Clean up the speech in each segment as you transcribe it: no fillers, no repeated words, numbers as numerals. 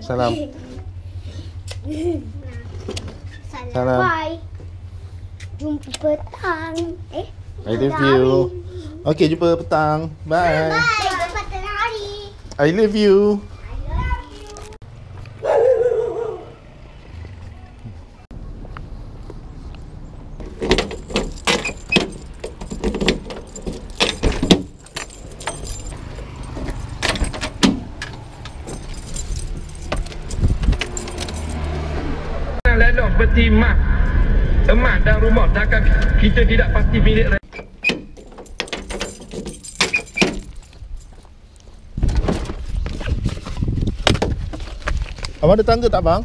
Salam. Salam. Bye. Jumpa petang. I love you. Okay, jumpa petang. Bye. Bye. Jumpa tengah hari. I love you. I love you. Lalu seperti emak dan rumah takkan kita tidak pasti milik rakyat. Abang ada tangga tak bang?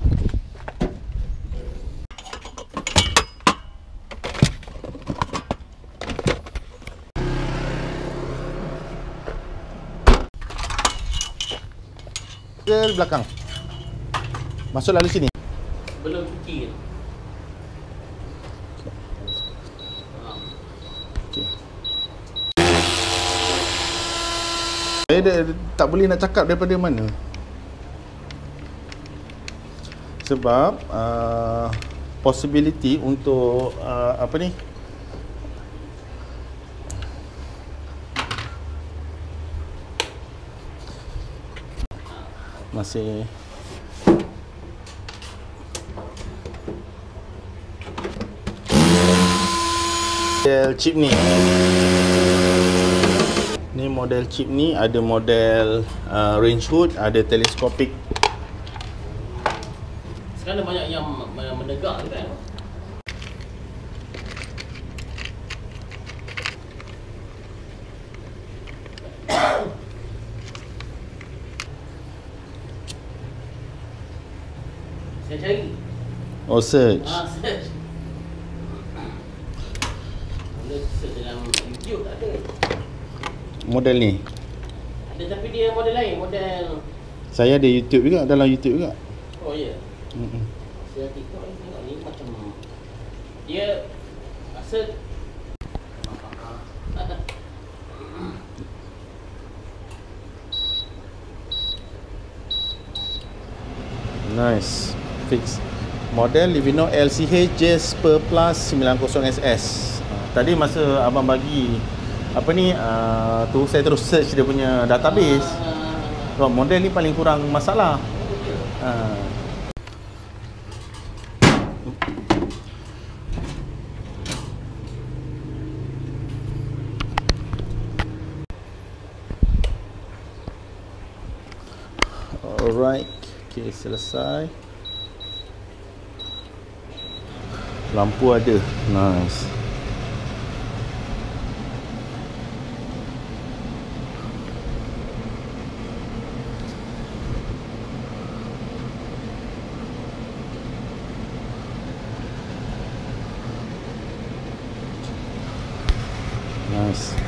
Ke belakang. Masuk lalu sini. Belum cuci. Okay. Saya tak boleh nak cakap daripada mana. Sebab possibility untuk apa ni, masih model chip ni. Ni model chip ni ada model range hood, ada telescopic. Sekarang ada banyak yang menegak tu kan. Saya cari. Oh, search. Search. Boleh search dalam YouTube tak ada. Model ni. Ada tapi dia model lain, model. Saya ada YouTube juga, dalam YouTube juga. Oh ya. Mm-mm. Saya TikTok ni tengok ni macam dia rasa Nice. Fix. Model Livino LCH Jasper Plus 90SS. Tadi masa abang bagi apa ni, tu saya terus search dia punya database. Model ni paling kurang masalah. Alright. Okay, selesai. Lampu ada. Nice. Nice.